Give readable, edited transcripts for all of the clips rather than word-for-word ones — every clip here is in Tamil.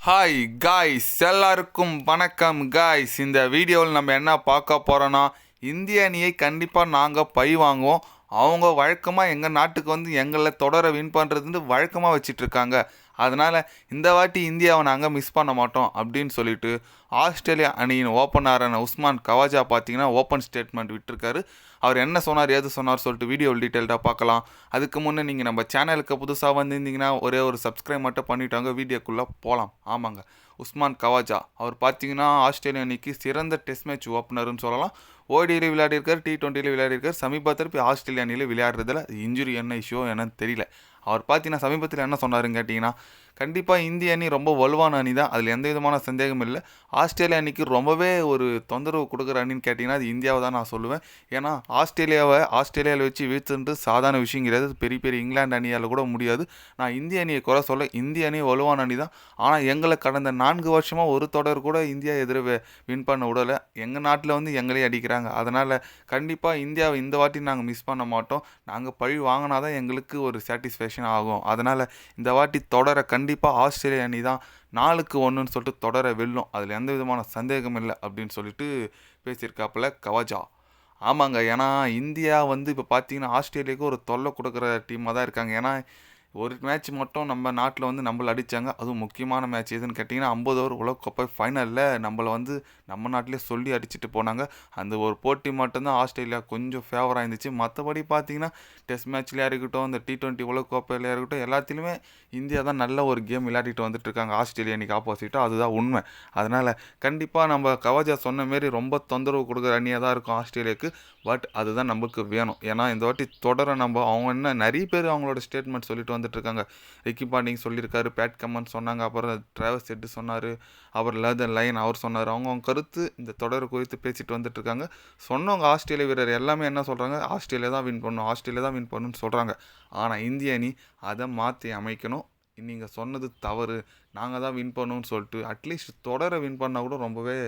ஹாய் காய்ஸ், எல்லாருக்கும் வணக்கம் காய்ஸ். இந்த வீடியோவில் நம்ம என்ன பார்க்க போகிறோன்னா, இந்திய அணியை கண்டிப்பாக நாங்கள் பழி வாங்குவோம். அவங்க வழக்கமாக எங்கள் நாட்டுக்கு வந்து எங்களை தொடரை வின் பண்ணுறதுன்னு வழக்கமாக வச்சிட்ருக்காங்க. அதனால் இந்த வாட்டி இந்தியாவை நாங்கள் மிஸ் பண்ண மாட்டோம் அப்படின்னு சொல்லிட்டு ஆஸ்திரேலியா அணியின் ஓப்பனரான உஸ்மான் கவாஜா பார்த்தீங்கன்னா ஓப்பன் ஸ்டேட்மெண்ட் விட்டுருக்காரு. அவர் என்ன சொன்னார், ஏது சொன்னார் சொல்லிட்டு வீடியோ டீட்டெயில்டாக பார்க்கலாம். அதுக்கு முன்னே நீங்கள் நம்ம சேனலுக்கு புதுசாக வந்திருந்தீங்கன்னா ஒரே ஒரு சப்ஸ்கிரைப் மட்டும் பண்ணிவிட்டாங்க. வீடியோக்குள்ளே போகலாம். ஆமாங்க, உஸ்மான் கவாஜா அவர் பார்த்தீங்கன்னா ஆஸ்திரேலியா அணிக்கு சிறந்த டெஸ்ட் மேட்ச் ஓப்பனர்னு சொல்லலாம். ஓடியில் விளையாடிருக்கார், T20 விளையாடிருக்கார். சமீபத்தில் இப்போ ஆஸ்திரேலியா அணியில் விளையாடுறதுல இன்ஜுரி என்ன இஷ்யூ என்னன்னு தெரியல. அவர் பார்த்தீங்கன்னா சமீபத்தில் என்ன சொன்னாருன்னு கேட்டிங்கன்னா, கண்டிப்பாக இந்திய அணி ரொம்ப வலுவான அணி தான், அதில் எந்த விதமான சந்தேகமும் இல்லை. ஆஸ்திரேலியா அணிக்கு ரொம்பவே ஒரு தொந்தரவு கொடுக்குற அணின்னு கேட்டிங்கன்னா அது இந்தியாவை தான் நான் சொல்லுவேன். ஏன்னா ஆஸ்திரேலியாவில் வச்சு வீழ்த்துன்றது சாதாரண விஷயம் கிடையாது. பெரிய பெரிய இங்கிலாந்து அணியால் கூட முடியாது. நான் இந்திய அணியை குறை சொல்ல, இந்திய அணி வலுவான அணி தான். ஆனால் எங்களை கடந்த 4 வருஷமாக ஒரு தொடர் கூட இந்தியா எதிர வின் பண்ண விடலை. எங்கள் நாட்டில் வந்து எங்களே அடிக்கிறாங்க. அதனால் கண்டிப்பாக இந்தியாவை இந்த வாட்டி நாங்கள் மிஸ் பண்ண மாட்டோம். நாங்கள் பழி வாங்கினா தான் எங்களுக்கு ஒரு சாட்டிஸ்ஃபேக்ஷன் ஆகும். அதனால் இந்த வாட்டி தொடரை கண்டிப்பாக ஆஸ்திரேலியா அணி தான் 4-1 சொல்லிட்டு தொடரை வெல்லும், அதில் எந்த விதமான சந்தேகம் இல்லை அப்படின்னு சொல்லிட்டு பேசியிருக்காப்புல கவாஜா. ஆமாங்க, ஏன்னா இந்தியா வந்து இப்போ பார்த்தீங்கன்னா ஆஸ்திரேலியாவுக்கு ஒரு தொல்லை கொடுக்குற டீமாக தான் இருக்காங்க. ஏன்னா ஒரு மேட்ச் மட்டும் நம்ம நாட்டில் வந்து நம்மளை அடித்தாங்க. அதுவும் முக்கியமான மேட்ச் எதுன்னு கேட்டிங்கன்னா 50 ஓவர் உலகக்கோப்பை ஃபைனலில் நம்மளை வந்து நம்ம நாட்டிலே சொல்லி அடிச்சுட்டு போனாங்க. அந்த ஒரு போட்டி மட்டும்தான் ஆஸ்திரேலியா கொஞ்சம் ஃபேவராக இருந்துச்சு. மற்றபடி பார்த்தீங்கன்னா டெஸ்ட் மேட்ச்லேயே இருக்கட்டும், இந்த T20 உலகக்கோப்பையிலே இருக்கட்டும், எல்லாத்துலேயுமே இந்தியா தான் நல்ல ஒரு கேம் விளையாடிட்டு வந்துட்டு இருக்காங்க ஆஸ்திரேலியா அன்றைக்கி ஆப்போசிட்டாக. அதுதான் உண்மை. அதனால் கண்டிப்பாக நம்ம கவாஜா சொன்ன மாரி ரொம்ப தொந்தரவு கொடுக்குற அணியாக தான் இருக்கும் ஆஸ்திரேலியாவுக்கு. பட் அதுதான் நம்மளுக்கு வேணும். ஏன்னா இந்த வாட்டி தொடர அவங்க என்ன நிறைய பேர் அவங்களோட ஸ்டேட்மெண்ட் சொல்லிட்டு வந்துட்டுருக்காங்க. ரிக்கி பாண்டிங் சொல்லியிருக்காரு, பேட் கம்மன் சொன்னாங்க, அப்புறம் டிராவஸ் ஹெட் சொன்னார், அப்புறம் லெதர் லைன் அவர் சொன்னார். அவங்க கருத்து இந்த தொடர் குறித்து பேசிட்டு வந்துட்டுருக்காங்க. சொன்னவங்க ஆஸ்திரேலியா வீரர் எல்லாமே என்ன சொல்கிறாங்க, ஆஸ்திரேலியா தான் வின் பண்ணணும், ஆஸ்திரேலியா தான் வின் பண்ணணும்னு சொல்கிறாங்க. ஆனால் இந்திய அணி அதை மாற்றி அமைக்கணும். நீங்கள் சொன்னது தவறு, நாங்கள் தான் வின் பண்ணணும்னு சொல்லிட்டு அட்லீஸ்ட் தொடரை வின் பண்ணால் கூட ரொம்பவே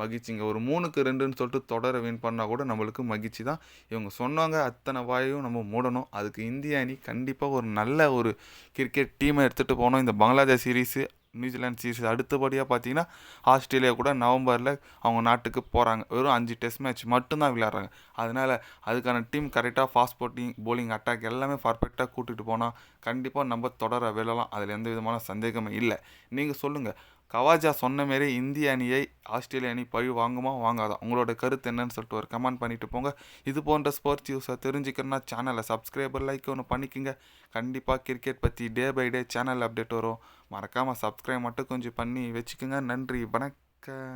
மகிழ்ச்சிங்க. ஒரு 3-2ன்னு சொல்லிட்டு தொடரை வின் பண்ணால் கூட நம்மளுக்கு மகிழ்ச்சி தான். இவங்க சொன்னாங்க, அத்தனை வாயும் நம்ம மூடணும். அதுக்கு இந்திய அணி கண்டிப்பாக ஒரு நல்ல ஒரு கிரிக்கெட் டீமை எடுத்துகிட்டு போகணும். இந்த பங்களாதேஷ் சீரீஸு, நியூசிலாந்து சீரீஸ் அடுத்தபடியாக பார்த்தீங்கன்னா ஆஸ்திரேலியா கூட நவம்பரில் அவங்க நாட்டுக்கு போகிறாங்க. வெறும் 5 டெஸ்ட் மேட்ச் மட்டும்தான் விளையாடுறாங்க. அதனால் அதுக்கான டீம் கரெக்டாக ஃபாஸ்ட் போலிங் அட்டாக் எல்லாமே பர்ஃபெக்டாக கூட்டிகிட்டு போனால் கண்டிப்பாக நம்ம தொடர வெல்லலாம். அதில் எந்த விதமான சந்தேகமும் இல்லை. நீங்கள் சொல்லுங்கள், கவாஜா சொன்ன மாரி இந்திய அணியை ஆஸ்திரேலியா அணி பழி வாங்குமா வாங்காதான்? உங்களோட கருத்து என்னன்னு சொல்லிட்டு ஒரு கமெண்ட் பண்ணிவிட்டு போங்க. இது போன்ற ஸ்போர்ட்ஸ் நியூஸை தெரிஞ்சுக்கிறனா சேனலை சப்ஸ்கிரைபர் லைக் ஒன்று பண்ணிக்கோங்க. கண்டிப்பாக கிரிக்கெட் பற்றி day by day channel update வரும். மறக்காமல் சப்ஸ்கிரைப் மட்டும் கொஞ்சம் பண்ணி வச்சுக்கோங்க. நன்றி, வணக்கம்.